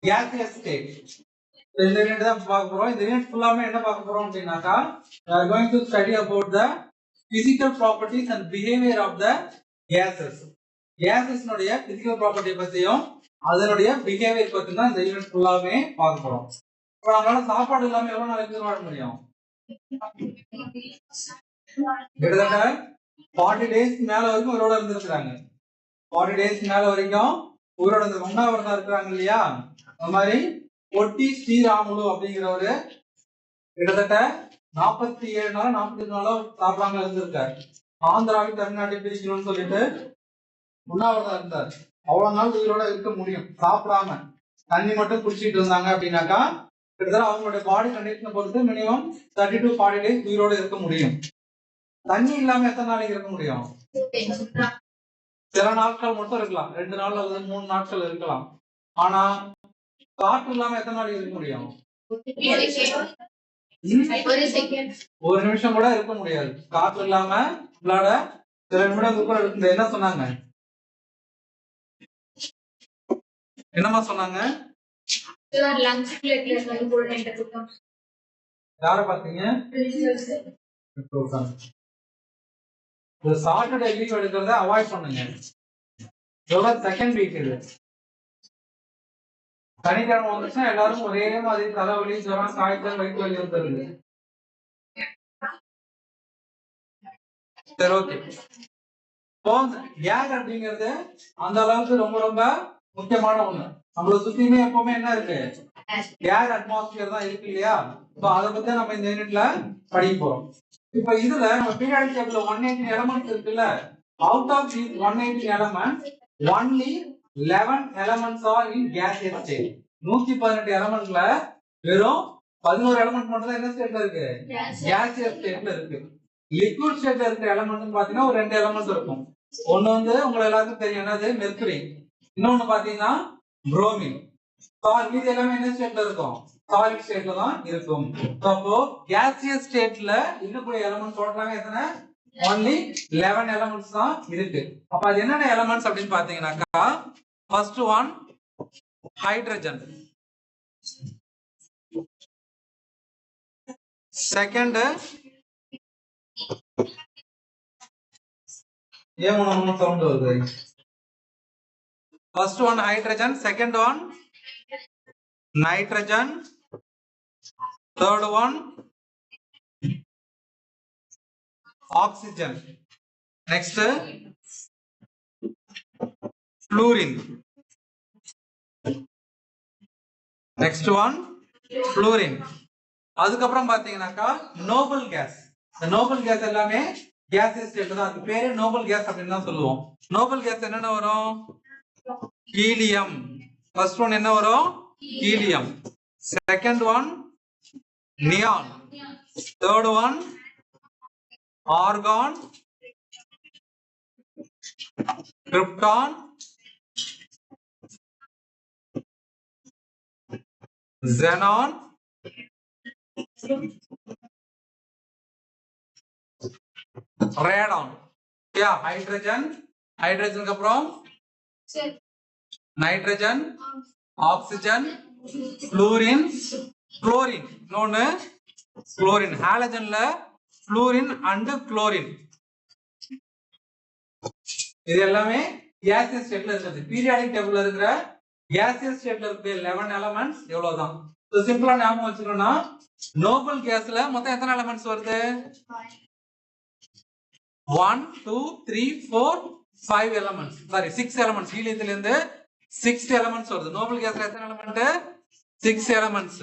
gaseous state. இந்த unit தான் பார்க்க போறோம். இந்த யூனிட் ஃபுல்லாமே என்ன பார்க்க போறோம் அப்படின்னாக்கா we are going to study about the physical properties and behavior of the gases. gases உடைய physical property பத்தியும் அதனுடைய behavior பத்தி தான் இந்த யூனிட் ஃபுல்லாமே பார்க்க போறோம். இப்போ நம்மளால சாப்பாடு இல்லாம எவ்வளவு நாளைக்கு வாழ முடியும்? கிட்டத்தட்ட 40 days மேல வரைக்கும் உயிரோட இருந்திருக்காங்க. 40 days மேல வரைக்கும் உயிரோட உண்ணாவிரதம் இருக்கிறாங்க இல்லையா? அந்த மாதிரி பொட்டி ஸ்ரீராமுலு அப்படிங்கிறவரு கிட்டத்தட்ட 47 நாள் 48 நாளோ சாப்பிடாம இருந்திருக்காரு. ஆந்திராவில் தமிழ்நாட்டை பிரிக்கணும்னு சொல்லிட்டு உண்ணாவிரதம் இருந்தார். அவ்வளவு நாள் உயிரோட இருக்க முடியும் சாப்பிடாம தண்ணி மட்டும் குடிச்சிட்டு இருந்தாங்க அப்படின்னாக்கா கிட்டத்தட்ட அவங்களுடைய பாடி கண்டிஷனை பொறுத்து மினிமம் 30 to 40 days உயிரோட இருக்க முடியும். தண்ணி இல்லாம எத்தனை நாளைக்கு இருக்க முடியும்? சில நாட்கள் மட்டும் இருக்கலாம், 2 நாள் அல்லது 3 நாட்கள் இருக்கலாம். ஆனா காற்று இல்லாம எத்தனை நாளைக்கு இருக்க முடியும்? ஒரு நிமிஷம் கூட இருக்க முடியாது. காற்று இல்லாம உங்களால சில நிமிடங்கள் கூட இருக்க. என்ன சொன்னாங்க? என்னமா சொன்னாங்க? யார பாத்தீங்க? சாட்டர்டே லீவ் எடுக்கிறத அவாய்ட் பண்ணுங்க. செகண்ட் வீக் இது. சனிக்கிழமை வந்துச்சுன்னா எல்லாரும் ஒரே மாதிரி தலைவலி, ஜுரம், காய்ச்சல், வயிற்று வலி வந்துருது. சரி, ஓகே. ஏர் அப்படிங்கிறது அந்த அளவுக்கு ரொம்ப ரொம்ப முக்கியமான ஒண்ணு. நம்மள சுத்தியுமே எப்பவுமே என்ன இருக்கு? ஏர் அட்மாஸ்பியர் தான் இருக்கு இல்லையா? அதை பத்தி நம்ம இந்த யூனிட்ல படிக்க போறோம். இப்ப இதுல நம்ம பீரியாடிக் டேபிள்ல 118 எலிமெண்ட்ஸ் இருக்குல்ல. Out of these 118 elements only 11 elements are in gaseous state. 118 எலிமெண்ட்ல வெறும் 11 எலிமெண்ட் மட்டும் தான் என்ன ஸ்டேட்ல இருக்கு? gaseous stateல இருக்கு. லிக்விட் ஸ்டேட்ல இருக்கிற எலிமெண்ட்னு பாத்தீங்கன்னா ஒரு 2 எலிமெண்ட்ஸ் இருக்கும். ஒன்னு வந்து உங்களுக்கு எல்லாருக்கும் தெரியும், என்னது? மெர்க்குரி. இன்னொன்னு பாத்தீங்கன்னா புரோமின். மீதி எல்லாமே என்ன ஸ்டேட்ல இருக்கும்? சாலிட் ஸ்டேட்ல தான் இருக்கும். அப்போ gaseous ஸ்டேட்ல இருக்கக்கூடிய எலிமெண்ட்ஸ் டோட்டலாக எத்தனை? only 11 எலிமெண்ட்ஸ் தான் இருக்கு. அப்ப அது என்னென்ன எலிமெண்ட்ஸ் அப்படின்னு பாத்தீங்கன்னாக்கா, ஃபர்ஸ்ட் ஒன் ஹைட்ரஜன், செகண்ட் ஏன் சவுண்ட் வருது? First one hydrogen, second one nitrogen, third one oxygen, next fluorine, next one fluorine. அதுக்கப்புறம் பாத்தீங்கன்னாக்கா நோபல் கேஸ். இந்த நோபல் கேஸ் எல்லாமே gaseous state தான். அதுக்கு பேரு நோபல் கேஸ் அப்படின்னு தான் சொல்லுவோம். நோபல் கேஸ் என்னென்ன வரும்? ஹீலியம். ஃபர்ஸ்ட் ஒன் என்ன வரும்? helium, second one neon, third one argon, krypton, xenon, radon. क्या hydrogen के अப்புறம் nitrogen, oxygen, fluorine, chlorine. இன்னொன்னு chlorine. ஹாலஜன்ல fluorine and chlorine. இது எல்லாமே gaseous stateல இருக்குது. பீரியாடிக் டேபிள்ல இருக்கிற gaseous stateல இருக்கிற 11 elements எவ்வளவுதான். சோ சிம்பிளா ஞாபகம் வச்சுக்கணும்னா நோபல் கேஸ்ல மொத்தம் எத்தனை எலிமெண்ட்ஸ் வருது? 1 2 3 4 5 elements. Sorry 6 elements. ஹீலியத்துல இருந்து 6 elements வருது. நோபல் கேஸ்ல எத்தனை எலிமெண்ட்? 6 elements.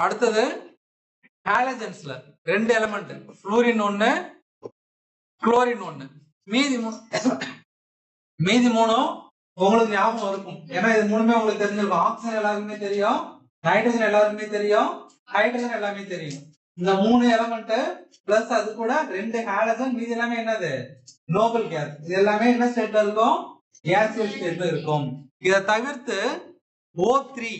அடுத்தது ஹாலஜன்ஸ்ல 2 எலிமெண்ட், ஃப்ளூரின் ஒன்னு, குளோரின் ஒன்னு. மீதி மூணும் உங்களுக்கு ஞாபகம் இருக்கும். ஏன்னா இது மூணுமே உங்களுக்கு தெரிஞ்சிருக்கும். ஆக்சிஜன் எல்லாருக்குமே தெரியும், நைட்ரஜன் எல்லாருக்குமே தெரியும், ஹைட்ரஜன் எல்லாமே தெரியும். இந்த 3 எலிமெண்ட் பிளஸ் அது கூட 2 ஹாலஜன், மீதி எல்லாமே என்னது? Nobel case. இது எல்லாமே என்ன ஸ்டேட்ல இருக்கும்? gaseous ஸ்டேட்ல இருக்கும். இத தவிர்த்து O3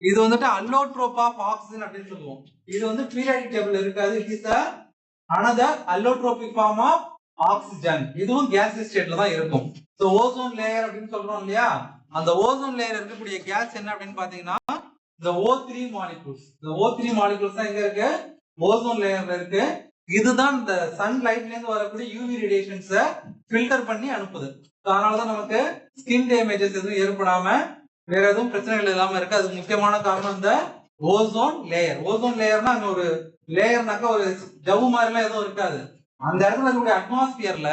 இது வந்துட்டு அல்லோட்ரோப் ஆஃப் ஆக்சிஜன் அப்படின்னு சொல்லுவோம். இது வந்து பீரியாடிக் டேபிள் இருக்காது. It is another allotropic form of oxygen. இதுவும் gaseous ஸ்டேட்ல தான் இருக்கும். சோ ஓசோன் லேயர் அப்படின்னு சொல்றோம் இல்லையா, அந்த ஓசோன் லேயர் இருக்கக்கூடிய கேஸ் என்ன அப்படின்னு பாத்தீங்கன்னா இந்த O3 molecules. இந்த O3 molecules தான் எங்க இருக்கு, ஓசோன் லேயர்ல இருக்கு. இதுதான் இந்த சன் லைட்ல இருந்து வரக்கூடிய யூவி ரேடியேஷன்ஸை ஃபில்டர் பண்ணி அனுப்புது. அதனாலதான் நமக்கு ஸ்கின் டேமேஜஸ் எதுவும் ஏற்படாம வேற எதுவும் பிரச்சனைகள் இல்லாம இருக்கு. அதுக்கு முக்கியமான காரணம் இந்த ஓசோன் லேயர். ஓசோன் லேயர்னா அங்க ஒரு லேயர்னாக்கா ஒரு ஜவ்வு மாதிரி எல்லாம் எதுவும் இருக்காது. அந்த இடத்துல இருக்கக்கூடிய அட்மாஸ்பியர்ல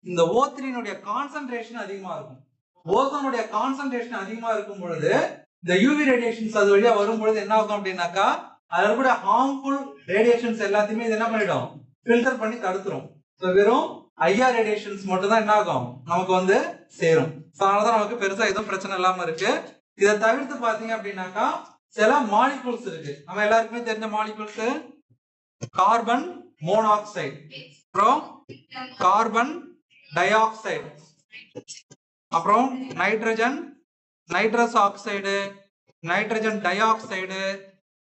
இந்த O3 கான்சென்ட்ரேஷன் அதிகமா இருக்கும். ஓசோனுடைய கான்சென்ட்ரேஷன் அதிகமா இருக்கும் பொழுது இந்த யூவி ரேடியேஷன்ஸ் அது வழியா வரும் பொழுது என்ன ஆகும் அப்படின்னாக்கா அதுல கூட ஹார்ம்ஃபுல் ரேடியேஷன்ஸ் எல்லாத்தையுமே இது என்ன பண்ணிடும், ஃபில்டர் பண்ணி தடுத்துரும். வெறும் ஐஆர் ரேடியேஷன்ஸ் மட்டும் தான் என்ன ஆகும் நமக்கு வந்து சேரும். அதனாலதான் நமக்கு பெருசா எதுவும் பிரச்சனை இல்லாம இருக்கு. இதை தவிர்த்து பாத்தீங்க அப்படின்னாக்கா சில மாலிகூல்ஸ் இருக்கு. நம்ம எல்லாருக்குமே தெரிஞ்ச மாலிகூல்ஸ் கார்பன் மோனாக்சைடு, அப்புறம் கார்பன் டை ஆக்சைடு, அப்புறம் nitrogen nitrous oxide, nitrogen di oxide,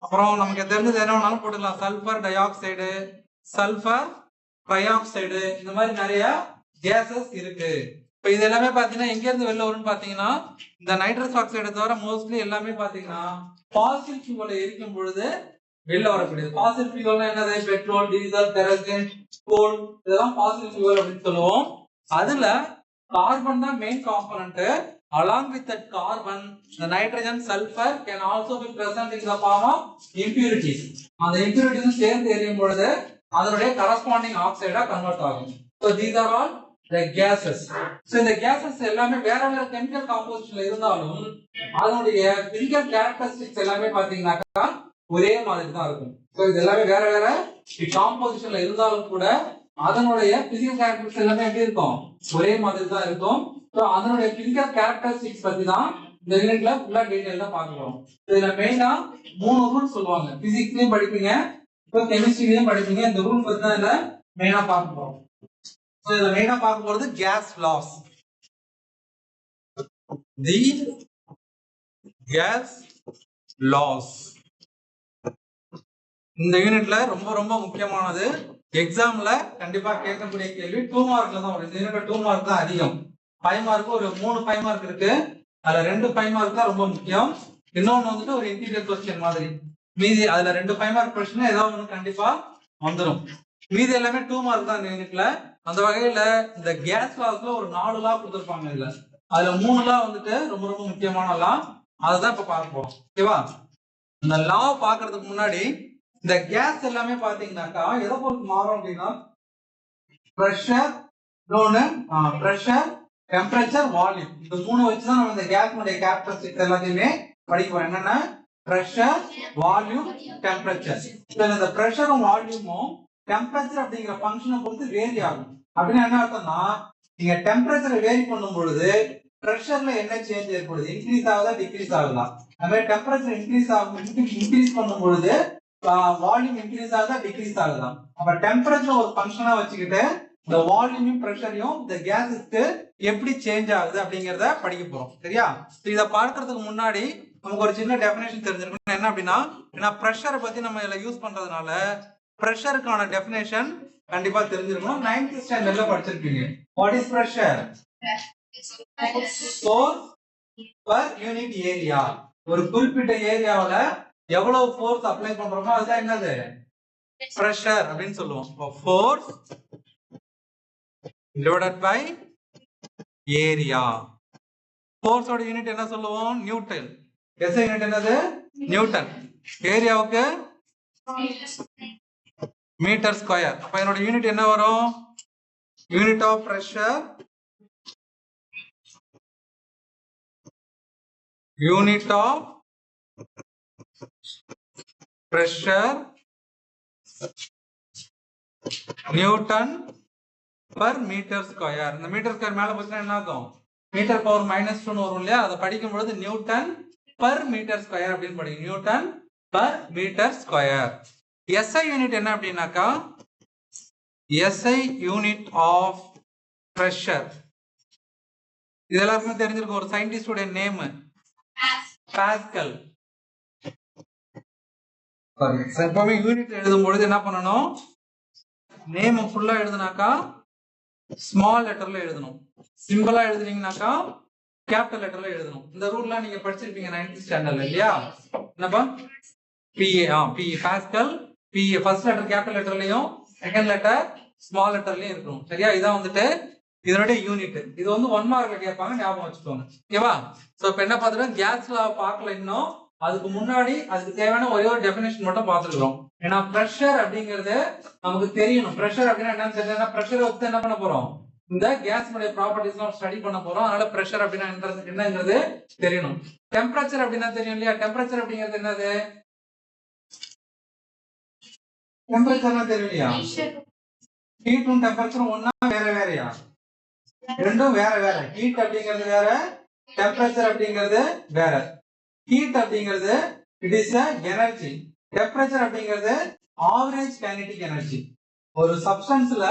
அப்புறம் நமக்கு தெரிஞ்சது என்ன வேணாலும் போட்டுக்கலாம், sulphur di oxide, sulphur try oxide, இந்த மாதிரி நிறைய கேசஸ் இருக்கு. இப்போ இது எல்லாமே பாத்தீங்கன்னா எங்க இருந்து வெளில வரும்னு பாத்தீங்கன்னா இந்த நைட்ரஸ் ஆக்சைடை தவிர மோஸ்ட்லி எல்லாமே பாத்தீங்கன்னா ஃபாசில் ஃபியூவலை எரிக்கும் பொழுது வெளில வரக்கூடியது. ஃபாசில் ஃபியூவல்னா என்னது, பெட்ரோல், டீசல், கெரோசின், கோல், இதெல்லாம் ஃபாசில் ஃபியூவல் அப்படின்னு சொல்லுவோம். அதுல கார்பன் தான் main component. Along with that carbon, the nitrogen, sulfur can also be present in the form of impurities. அந்த impurities சேர்ந்து எரியும் பொழுது அதனுடைய corresponding oxide convert ஆகும். So these are all the gases. So இந்த gases எல்லாமே வேற வேற chemical compositionல இருந்தாலும் அதனுடைய physical characteristics எல்லாமே பாத்தீங்கன்னாக்கா ஒரே மாதிரி தான் இருக்கும். So இது எல்லாமே வேற வேற compositionல இருந்தாலும் கூட அதனுடைய physical characteristics எல்லாமே எப்படி இருக்கும், ஒரே மாதிரி தான் இருக்கும். So அதனுடைய physical characteristics பத்தி தான் இந்த யூனிட்ல ஃபுல்லா டீடைலா பார்க்க போறோம். இதுல மெயினா 3 ரூல் சொல்லுவாங்க. பிசிக்ஸ்லயும் படிப்பீங்க, இப்போ கெமிஸ்ட்ரிலயும் படிப்பீங்க. இந்த ரூல் பத்தி தான் இதுல மெயினா பார்க்க போறோம். சோ இதுல மெயினா பார்க்க போறது case loss. The case loss இந்த யூனிட்ல ரொம்ப ரொம்ப முக்கியமானது. எக்ஸாம்ல கண்டிப்பா கேட்கக்கூடிய கேள்வி 2 மார்க்ல தான் வரும். இந்த யூனிட்ல 2 மார்க் தான் அதிகம். 5 மார்க் ஒரு 3 5 மார்க் இருக்கு. அதுல 2 5 மார்க் தான் ரொம்ப முக்கியம். இன்னொன்னு வந்துட்டு ஒரு இன்டீரியர் क्वेश्चन மாதிரி. மீதி அதுல 2 5 மார்க் क्वेश्चन ஏதாவது ஒன்று கண்டிப்பா வந்துடும். மீதி எல்லாமே 2 மார்க் தான் இந்த யூனிட்ல. அந்த வகையில இந்த கேஸ் லாஸ்ல ஒரு 4 லா கொடுத்திருப்பாங்க. இதுல அதுல 3 லா வந்துட்டு ரொம்ப ரொம்ப முக்கியமான லா. அதுதான் இப்ப பார்க்க போறோம். ஓகேவா? இந்த லா பாக்குறதுக்கு முன்னாடி இந்த கேஸ் எல்லாமே பாத்தீங்கன்னாக்கா எதை பொறுத்து மாறும் அப்படின்னா பிரஷர், பிரஷர், டெம்பரேச்சர், வால்யூம், இந்த 3 வச்சுதான் நம்ம இந்த கேஸ்னுடைய கேரக்டரிஸ்டிக்ஸ் எல்லாத்தையுமே படிக்க போறோம். என்னன்னா பிரஷர், வால்யூம், டெம்பரேச்சர். இந்த பிரஷரும் வால்யூமும் டெம்பரேச்சர் அப்படிங்கிற ஃபங்க்ஷனை பொறுத்து வேரி ஆகும். அப்படின்னு என்ன அர்த்தம்னா நீங்க டெம்பரேச்சரை வேரி பண்ணும் பொழுது பிரஷர்ல என்ன சேஞ்ச் ஏற்படுது, இன்க்ரீஸ் ஆகுதா டிக்ரீஸ் ஆகுதா. அது மாதிரி டெம்பரேச்சர் இன்க்ரீஸ் பண்ணும் பொழுது வால்யூம் இன்க்ரீஸ் ஆகுதா டிக்ரீஸ் ஆகுதா. அப்ப டெம்பரேச்சர் ஒரு ஃபங்க்ஷனா வச்சுக்கிட்டு இந்த வால்யூமையும் பிரஷரையும் இந்த கேஸுக்கு எப்படி சேஞ்ச் ஆகுது அப்படிங்கறத படிக்க போறோம். சரியா? இத பார்க்கிறதுக்கு முன்னாடி நமக்கு ஒரு சின்ன டெஃபினேஷன் தெரிஞ்சிருக்கணும். என்ன அப்படின்னா பிரஷரை பத்தி நம்ம இதுல யூஸ் பண்றதுனால பிரஷருக்கான டெஃபினேஷன் கண்டிப்பா தெரிஞ்சிருக்கணும். 9th ஸ்டாண்டர்ட்ல படிச்சிருப்பீங்க. What is pressure? Force per unit area. ஒரு குறிப்பிட்ட ஏரியாவுல எவ்வளவு ஃபோர்ஸ் அப்ளை பண்றோமோ அதுதான் என்னது பிரஷர் அப்படின்னு சொல்லுவோம். Force divided by area. Force ஓட யூனிட் என்ன சொல்லுவோம்? நியூட்டன். SI யூனிட் என்னது? நியூட்டன். ஏரியாவுக்கு மீட்டர் ஸ்கொயர். அப்ப என்னோட யூனிட் என்ன வரும்? Unit of pressure, unit of pressure newton per meter square. இந்த மீட்டர் ஸ்கொயர் மேல போச்சுன்னா என்ன ஆகும்? மீட்டர் பவர் -2 வரும் இல்லையா? அதை படிக்கும் பொழுது நியூட்டன் per மீட்டர் ஸ்கொயர் அப்படின்னு படிக்கும். Newton per metre square. SI unit என்ன அப்படின்னாக்கா SI யூனிட் ஆஃப் பிரஷர். இது எல்லாருக்குமே தெரிஞ்சிருக்கும். ஒரு சயின்டிஸ்டுடைய நேம் பாஸ்கல். எப்பவுமே யூனிட் எழுதும் பொழுது என்ன பண்ணணும், நேம் ஃபுல்லா எழுதுனாக்கா ஸ்மால் லெட்டர்ல எழுதணும், சிம்பிளா எழுதுனீங்கன்னாக்கா கேபிட்டல் லெட்டர்ல எழுதணும். இந்த ரூல்லாம் நீங்க படிச்சிருப்பீங்க 9th ஸ்டாண்டர்ட்ல இல்லையா? என்னப்பா PA PA Pascal PA first letter capital லெட்டர்லயும் செகண்ட் லெட்டர் ஸ்மால் லெட்டர்லயும் இருக்கணும். சரியா? இதான் வந்துட்டு இதனுடைய யூனிட். இது வந்து 1 மார்க்ல கேட்பாங்க, ஞாபகம் வச்சுக்கோங்க. ஓகேவா? சோ இப்போ என்ன பார்த்துட்டோம், கேஸ்ல பார்க்கல இன்னும். அதுக்கு முன்னாடி அதுக்கு தேவையான ஒரே ஒரு டெஃபினேஷன் மட்டும் பார்த்துக்கிறோம். ஏன்னா பிரஷர் அப்படிங்கிறது நமக்கு தெரியணும். பிரஷர் அப்படின்னா என்னன்னு தெரியல, பிரஷர் வச்சு என்ன பண்ண போறோம், இந்த கேஸ்னுடைய ப்ராப்பர்ட்டிஸ் எல்லாம் ஸ்டடி பண்ண போறோம். அதனால பிரஷர் அப்படின்னா என்னங்கிறது தெரியணும். டெம்பரேச்சர் அப்படின்னா தெரியும் இல்லையா? டெம்பரேச்சர் அப்படிங்கிறது என்னது, டெம்பரேச்சர்னா தெரியும் இல்லையா? ஹீட்டும் டெம்பரேச்சரும் ஒண்ணா வேற வேறயா? ரெண்டும் வேற வேற. ஹீட் அப்படிங்கிறது வேற, டெம்பரேச்சர் அப்படிங்கிறது வேற. ஹீட் அப்படிங்கிறது இட் இஸ் எனர்ஜி. டெம்பரேச்சர் அப்படிங்கிறது ஆவரேஜ் கைனடிக் எனர்ஜி. ஒரு சப்ஸ்டன்ஸ்ல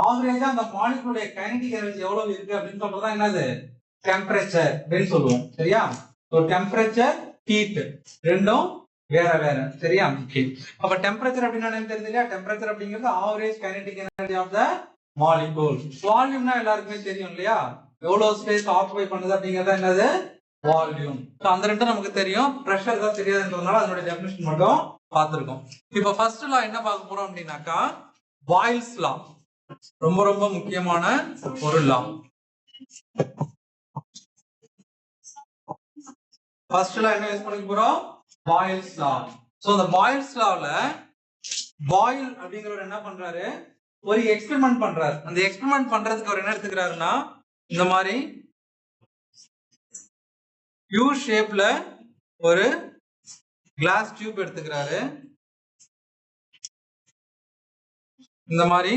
ஆவரேஜா அந்த மாலிகுலுடைய கைனடிக் எனர்ஜி எவ்வளவு இருக்கு அப்படின்னு சொல்றதா என்னது, டெம்பரேச்சர் அப்படின்னு சொல்லுவோம். சரியா? ஸோ டெம்பரேச்சர் ஹீட் ரெண்டும் வேற வேற. சரியா? அப்ப டெம்பரேச்சர் அப்படின்னா என்ன தெரியுது இல்லையா? டெம்பரேச்சர் அப்படிங்கிறது average kinetic energy of the molecule. வால்யூம்னா எல்லாருக்குமே தெரியும் இல்லையா? எவ்வளவு ஸ்பேஸ் ஆக்குபை பண்ணுது அப்படிங்கறது என்னது, வால்யூம். அந்த ரெண்டும் நமக்கு தெரியும். பிரஷர் தான் தெரியாதுன்றதுனால அதனுடைய டெஃபினிஷன் மட்டும் பார்த்திருக்கோம். இப்போ ஃபர்ஸ்ட் லா என்ன பார்க்க போறோம் அப்படின்னாக்கா பாயில்ஸ் லா. ரொம்ப ரொம்ப முக்கியமான ஒரு லா. ஃபர்ஸ்ட் லா என்ன யூஸ் பண்ணிக்க போறோம், பாயில்ஸ் லா. சோ அந்த பாயில்ஸ் லால பாயில் அப்படிங்கறவர் என்ன பண்றாரு, ஒரு எக்ஸ்பெரிமெண்ட் பண்றாரு. அந்த எக்ஸ்பெரிமெண்ட் பண்றதுக்கு அவர் என்ன எடுத்துக்கிறாருன்னா, இந்த மாதிரி யூ ஷேப்ல ஒரு கிளாஸ் டியூப் எடுத்துக்கிறாரு. இந்த மாதிரி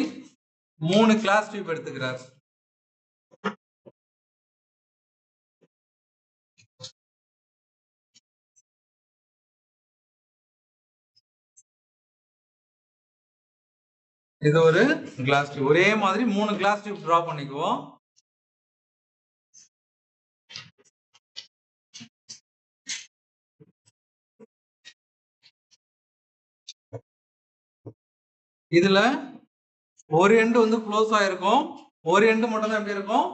3 கிளாஸ் டியூப் எடுத்துக்கிறாரு. இது ஒரு கிளாஸ் டியூப். ஒரே மாதிரி 3 கிளாஸ் டியூப் டிரா பண்ணிக்குவோம். இதுல ஒரு எண்டு வந்து க்ளோஸ் ஆயிருக்கும், ஒரு எண்டு மட்டும் தான் எப்படி இருக்கும்,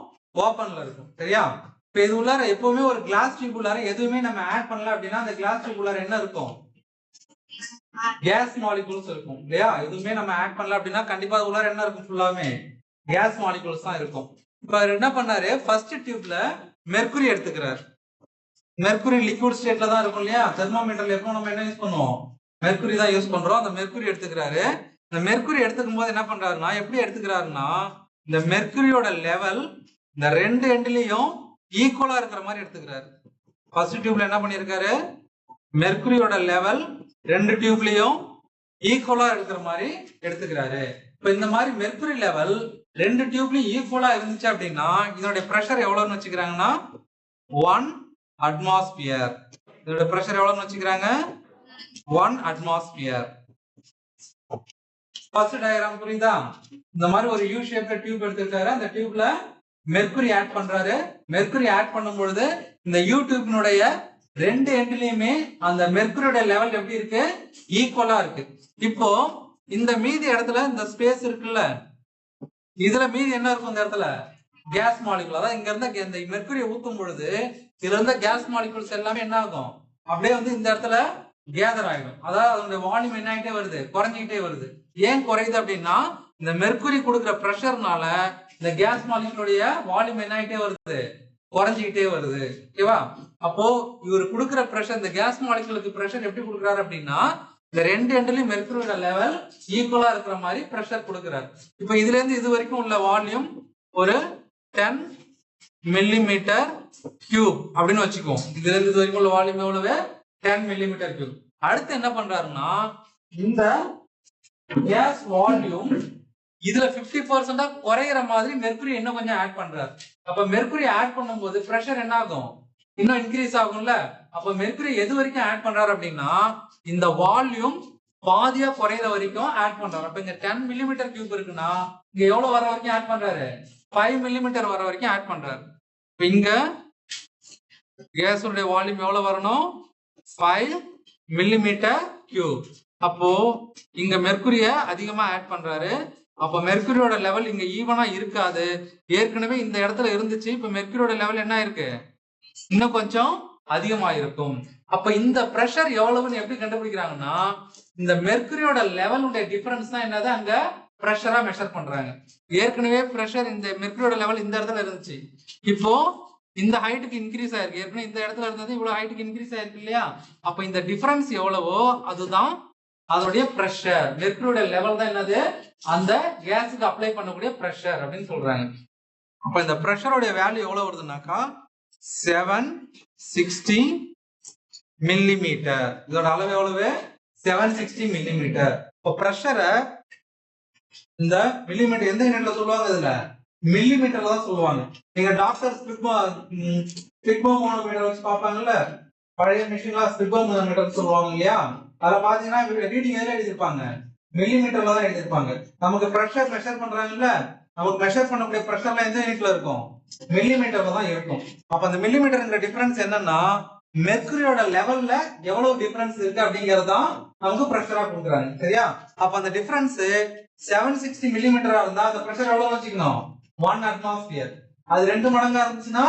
ஓபன்ல இருக்கும். சரியா? இப்ப இது உள்ளார எப்பவுமே ஒரு கிளாஸ் டியூப் உள்ளார எதுவுமே நம்ம ஆட் பண்ணல அப்படின்னா அந்த கிளாஸ் டியூப் உள்ளார என்ன இருக்கும், கேஸ் மாலிகூல்ஸ் இருக்கும் இல்லையா? எதுவுமே நம்ம ஆட் பண்ணல அப்படின்னா கண்டிப்பா அது உள்ளார என்ன இருக்கும், ஃபுல்லாமே கேஸ் மாலிகூல்ஸ் தான் இருக்கும். இப்ப என்ன பண்ணாரு, ஃபர்ஸ்ட் டியூப்ல மெர்க்குரி எடுத்துக்கிறாரு. மெர்க்குரி லிக்விட் ஸ்டேட்ல தான் இருக்கும் இல்லையா? தெர்மோமீட்டர்ல எப்போ நம்ம என்ன யூஸ் பண்ணுவோம், மெர்க்குரி தான் யூஸ் பண்றோம். அந்த மெர்க்குரி எடுத்துக்கிறாரு. இந்த மெர்க்குரி எடுத்துக்கும் போது என்ன பண்றாருன்னா, எப்படி எடுத்துக்கிறாருன்னா, இந்த மெர்க்குரியோட லெவல் இந்த 2 எண்ட்லயும் ஈக்குவலா இருக்கிற மாதிரி எடுத்துக்கிறாரு. ஃபர்ஸ்ட் டியூப்ல என்ன பண்ணிருக்காரு, மெர்க்குரியோட லெவல் 2 டியூப்லயும் ஈக்குவலா இருக்கிற மாதிரி எடுத்துக்கிறாரு. இப்ப இந்த மாதிரி மெர்க்குரி லெவல் 2 டியூப்லயும் ஈக்குவலா இருந்துச்சு அப்படின்னா இதோட பிரஷர் எவ்வளவுன்னு வச்சுக்கிறாங்கன்னா 1 அட்மாஸ்பியர். இதோட பிரஷர் எவ்வளவுன்னு வச்சுக்கிறாங்க, 1 அட்மாஸ்பியர். ஃபர்ஸ்ட் டயகிராம் புரியுதா? இந்த மாதிரி ஒரு யூ ஷேப்ல டியூப் எடுத்துட்டாரு. அந்த டியூப்ல மெர்க்குரி ஆட் பண்றாரு. மெர்க்குரி ஆட் பண்ணும் பொழுது இந்த யூ டியூப்னுடைய 2 எண்ட்லயுமே அந்த மெர்க்குரியோட லெவல் எப்படி இருக்கு, ஈக்குவலா இருக்கு. இப்போ இந்த மீதி இடத்துல இந்த ஸ்பேஸ் இருக்குல்ல, இதுல மீதி என்ன இருக்கும், இந்த இடத்துல கேஸ் மாலிகுல். அதாவது இங்க இருந்த இந்த மெர்க்குரியை ஊத்தும் பொழுது இதுல இருந்த கேஸ் மாலிகுல்ஸ் எல்லாமே என்ன ஆகும், அப்படியே வந்து இந்த இடத்துல கேதர் ஆயிடும். அதாவது அதனுடைய வால்யூம் என்ன ஆகிட்டே வருது, குறைஞ்சிக்கிட்டே வருது. ஏன் குறையுது அப்படின்னா இந்த மெர்க்குரி கொடுக்குற பிரஷர்னால இந்த கேஸ் மாலிகுலுடைய வால்யூம் என்ன ஆகிட்டே வருது, குறைஞ்சிக்கிட்டே வருது. ஓகேவா? அப்போ இவர் கொடுக்குற பிரஷர், இந்த கேஸ் மாலிகுலுக்கு பிரஷர் எப்படி கொடுக்குறாரு அப்படின்னா இந்த 2 எண்ட்லயும் மெர்க்குரியோட லெவல் ஈக்குவலா இருக்கிற மாதிரி பிரஷர் கொடுக்குறாரு. இப்போ இதுல இருந்து இது வரைக்கும் உள்ள வால்யூம் ஒரு 10 மில்லிமீட்டர் கியூப் அப்படின்னு வச்சுக்குவோம். இதுல இருந்து இது வரைக்கும் உள்ள வால்யூம் எவ்வளவு, 10 மில்லிமீட்டர் கியூப். அடுத்து என்ன பண்றாருன்னா இந்த கேஸ் வால்யூம் இதுல 50% குறையிற மாதிரி மெர்க்குரி இன்னும் கொஞ்சம் ஆட் பண்றாரு. அப்ப மெர்க்குரி ஆட் பண்ணும்போது பிரஷர் என்ன ஆகும், இன்னும் இன்க்ரீஸ் ஆகும்ல. அப்ப மெர்க்குரி எது வரைக்கும் ஆட் பண்றாரு அப்படின்னா இந்த வால்யூம் பாதியா குறையிற வரைக்கும் ஆட் பண்றாரு. அப்ப இங்க 10 மில்லிமீட்டர் கியூப் இருக்குன்னா இங்க எவ்வளவு வர வரைக்கும் ஆட் பண்றாரு, 5 மில்லிமீட்டர் வர வரைக்கும் ஆட் பண்றாரு. இப்ப இங்க கேஸோட வால்யூம் எவ்வளவு வரணும், 5 மில்லிமீட்டர் கியூப். அப்போ இங்க மெர்க்குரிய அதிகமா ஆட் பண்றாரு. அப்ப மெர்க்குரியோட லெவல் இங்க ஈவனா இருக்காது. ஏற்கனவே இந்த இடத்துல இருந்துச்சு. இப்ப மெர்க்குரியோட லெவல் என்ன இருக்கு, இன்னும் கொஞ்சம் அதிகமா இருக்கும். அப்ப இந்த பிரஷர் எவ்வளவுன்னு எப்படி கண்டுபிடிக்கிறாங்கன்னா, இந்த மெர்க்குரியோட லெவலுடைய டிஃபரன்ஸ் தான் என்னது அங்க பிரஷரா மெஷர் பண்றாங்க. ஏற்கனவே பிரஷர் இந்த மெர்க்குரியோட லெவல் இந்த இடத்துல இருந்துச்சு. இப்போ இந்த ஹைட்டுக்கு இன்க்ரீஸ் ஆயிருக்கு. ஏற்கனவே இந்த இடத்துல இருந்தது இவ்வளவு ஹைட்டுக்கு இன்க்ரீஸ் ஆயிருக்கு இல்லையா? அப்ப இந்த டிஃபரன்ஸ் எவ்வளவோ அதுதான் அதோடைய பிரஷர். மெர்க்குரியோட லெவல் தான் என்னது, அந்த கேஸுக்கு அப்ளை பண்ணக்கூடிய பிரஷர் அப்படின்னு சொல்றாங்க. அப்ப இந்த பிரஷரோட வேல்யூ எவ்வளவு வருதுன்னாக்கா 760 மில்லிமீட்டர். இதோட அளவு எவ்வளவு, 760 மில்லிமீட்டர். இப்போ பிரஷரை இந்த மில்லிமீட்டர் எந்த யூனிட்ல சொல்லுவாங்க, இதுல மில்லிமீட்டர்ல தான் சொல்லுவாங்க. நீங்க டாக்டர் ஸ்பிக்மோமீட்டர் வச்சு பார்ப்பாங்கல்ல, பழைய மிஷின்ல ஸ்பிக்மோமீட்டர் சொல்லுவாங்க இல்லையா? அதுல பாத்தீங்கன்னா ரீடிங் எதுல எழுதிருப்பாங்க, மில்லிமீட்டர்ல தான் எழுதிருப்பாங்க. நமக்கு பிரஷர் மெஷர் பண்றாங்கல்ல, நமக்கு மெஷர் பண்ணக்கூடிய பிரஷர்ல எந்த யூனிட்ல இருக்கும், மில்லிமீட்டர்ல தான் இருக்கும். அப்ப அந்த மில்லிமீட்டர்ங்கிற டிஃபரன்ஸ் என்னன்னா, மெர்க்குரியோட லெவல்ல எவ்வளவு டிஃபரன்ஸ் இருக்கு அப்படிங்கறது தான் நமக்கு பிரஷரா கொடுக்குறாங்க. சரியா? அப்ப அந்த டிஃபரன்ஸ் 760 மில்லிமீட்டரா இருந்தா அந்த பிரஷர் எவ்வளவு வச்சுக்கணும், 1 அட்மாஸ்பியர். அது 2 மடங்கா இருந்துச்சுன்னா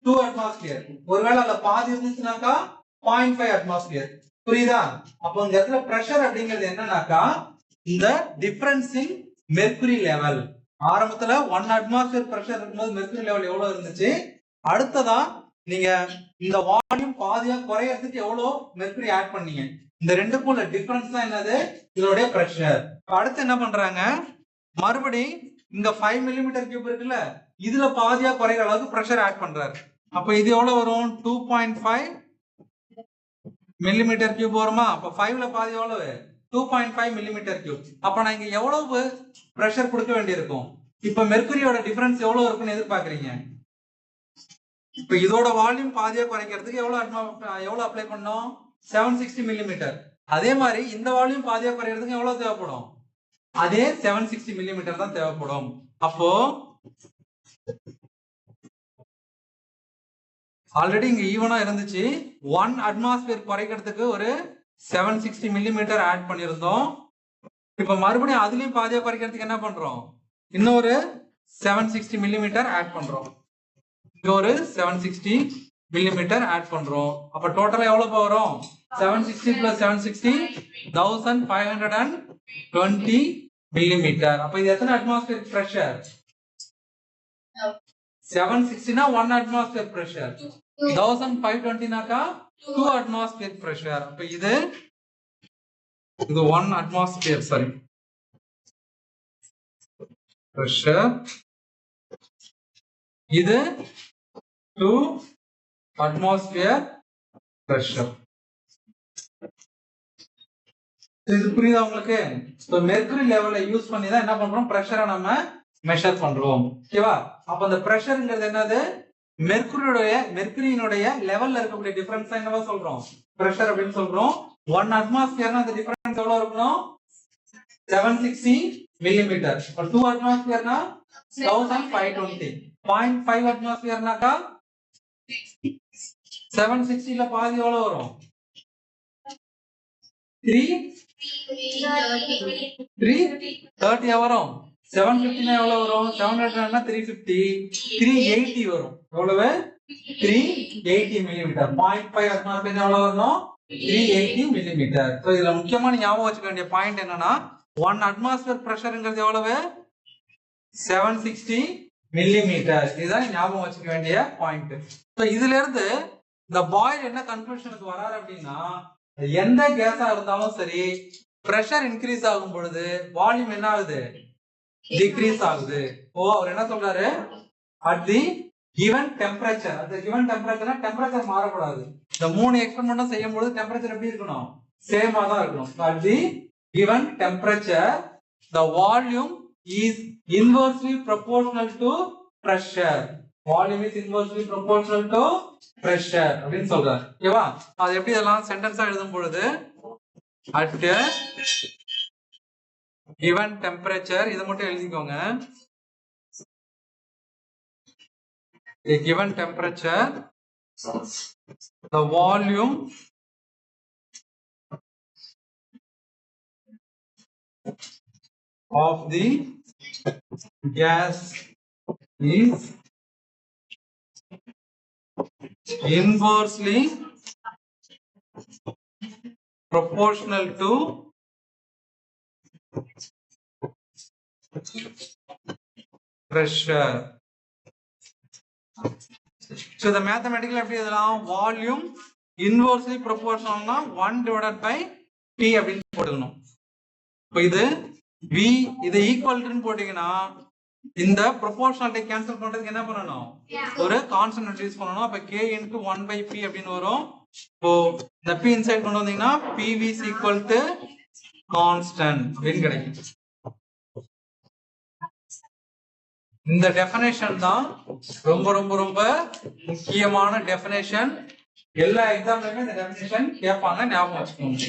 2 அட்மாஸ்பியர். ஒருவேளை அதுல பாதி இருந்துச்சுனாக்கா 0.5 அட்மாஸ்பியர். புரியுதா? அப்போ இந்த இடத்துல பிரஷர் அப்படிங்கிறது என்னன்னாக்கா, இந்த டிஃபரன்ஸ் இன் மெர்க்குரி லெவல். ஆரம்பத்துல 1 அட்மாஸ்பியர் பிரஷர் இருக்கும்போது மெர்க்குரி லெவல் எவ்வளவு இருந்துச்சு, அடுத்ததா நீங்க இந்த வால்யூம் பாதியா குறையறதுக்கு எவ்வளவு மெர்க்குரி ஆட் பண்ணீங்க, இந்த ரெண்டுக்கும் உள்ள டிஃபரன்ஸ் தான் என்னது, இதோட பிரஷர். அடுத்து என்ன பண்றாங்க, மறுபடி இங்க 5 மில்லிமீட்டர் கியூப் இருக்குல்ல, இதுல பாதியா குறைகிற அளவுக்கு பிரஷர் ஆட் பண்றாரு. அப்ப இது எவ்வளவு வரும், 2.5 மில்லிமீட்டர் கியூப் வருமா? அப்ப 5ல பாதி எவ்வளவு, 2.5 மில்லிமீட்டர் கியூப். அப்ப நான் இங்க எவ்வளவு பிரஷர் கொடுக்க வேண்டியிருக்கும், இப்ப மெர்க்குரியோட டிஃபரன்ஸ் எவ்வளவு இருக்குன்னு எதிர்பார்க்கறீங்க. இப்ப இதோட வால்யூம் பாதியா குறைக்கிறதுக்கு எவ்வளவு அப்ளை பண்ணோம், 760 மில்லிமீட்டர். அதே மாதிரி இந்த வால்யூம் பாதியா குறைக்கிறதுக்கு எவ்வளவு தேவைப்படும், அதே 760 மில்லிமீட்டர் தான் தேவைப்படும். அப்போ ஆல்ரெடி இங்க ஈவனா இருந்துச்சு, 1 அட்மாஸ்பியர் குறைக்கிறதுக்கு ஒரு 760 மில்லிமீட்டர் ஆட் பண்ணிருந்தோம். இப்ப மறுபடியும் அதுலயும் பாதியா குறைக்கிறதுக்கு என்ன பண்றோம், இன்னொரு 760 மில்லிமீட்டர் ஆட் பண்றோம். இங்க ஒரு 760 மில்லிமீட்டர் ஆட் பண்றோம். அப்ப டோட்டலா எவ்வளவு வரும், 760 plus 760 1520 மில்லிமீட்டர். அப்ப இது எத்தனை அட்மாஸ்பியர் பிரஷர், 760 னா 1 அட்மாஸ்பியர் பிரஷர், 1520 நாக்கா 2 அட்மாஸ்பியர் பிரஷர். அப்ப இது 1 அட்மாஸ்பியர் சாரி பிரஷர், இது 2 அட்மாஸ்பியர் பிரஷர். இது புரியுதா உங்களுக்கு? மெர்க்குரி லெவலை யூஸ் பண்ணி தான் என்ன பண்றோம், பிரஷரை நம்ம மெஷர் பண்றோம். ஓகேவா? அப்ப அந்த பிரஷர்ங்கிறது என்னது, மெர்க்குரியினுடைய லெவல்ல இருக்கக்கூடிய டிஃபரன்ஸ் தான் என்னவா சொல்றோம், பிரஷர் அப்படின்னு சொல்றோம். 1 அட்மாஸ்பியர்னா அந்த டிஃபரன்ஸ் எவ்வளவு இருக்கணும், 760 மில்லிமீட்டர். 2 அட்மாஸ்பியர்னா 1520. 0.5 அட்மாஸ்பியர்னாக்கா 760 ல பாதி எவ்வளவு வரும், 330 வரும். 750 எவ்வளவு வரும், 700 350, 380 வரும். எவ்வளவு, 380 மில்லிமீட்டர். 0.5 அட்மாஸ்பியர் எவ்வளவு வரும், 380 மில்லிமீட்டர். இதுல முக்கியமான ஞாபகம் வச்சுக்க வேண்டிய பாயிண்ட் என்னன்னா, 1 அட்மாஸ்பியர் பிரஷர்ங்கிறது எவ்வளவு, 760 மில்லிமீட்டர். இதுதான் ஞாபகம் வச்சுக்க வேண்டிய பாயிண்ட். இதுல இருந்து இந்த பாயில் என்ன கன்க்ளூஷனுக்கு வராரு அப்படின்னா, எந்த கேஸா இருந்தாலும் சரி பிரஷர் இன்க்ரீஸ் ஆகும் பொழுது வால்யூம் என்ன ஆகுது, டிக்ரீஸ் ஆகுது. அவர் என்ன சொல்றாரு, at the given temperature, at the given temperature temperature மாறக்கூடாது. இந்த 3 எக்ஸ்பெரிமெண்ட்டும் செய்யும்போது டெம்பரேச்சர் எப்படி இருக்கணும், சேமா தான் இருக்கணும். at the given temperature the volume is inversely proportional to pressure. Volume is inversely proportional to pressure அப்படின்னு சொல்றாரு. ஓகேவா? அது எப்படி இதெல்லாம் சென்டென்ஸா எழுதும் பொழுது, at a given temperature, இத மட்டும் எழுதிக்கோங்க. A given temperature the volume of the gas is inversely proportional to pressure. So the mathematical எப்படி எழுதலாம்? வால்யூம் இன்வெர்ஸ்லி ப்ரொபோர்ஷனல்னா 1 divided by T அப்படின்னு போட்டுக்கணும். இப்போ இது V இது ஈக்குவல் டு போட்டீங்கன்னா இந்த ப்ரொபோர்ஷனாலிட்டி கேன்சல் பண்றதுக்கு என்ன பண்ணணும்? ஒரு கான்ஸ்டன்ட் யூஸ் பண்ணணும். அப்ப K into 1 by P அப்படின்னு வரும். இப்போ இந்த P இன்சைட் கொண்டு வந்தீங்கன்னா PV is equal to constant அப்படின்னு கிடைக்கும். இந்த டெஃபினேஷன் தான் ரொம்ப ரொம்ப ரொம்ப முக்கியமான டெஃபினேஷன். எல்லா எக்ஸாம்லயுமே இந்த டெஃபினேஷன் கேட்பாங்க, ஞாபகம் வச்சுக்கோங்க.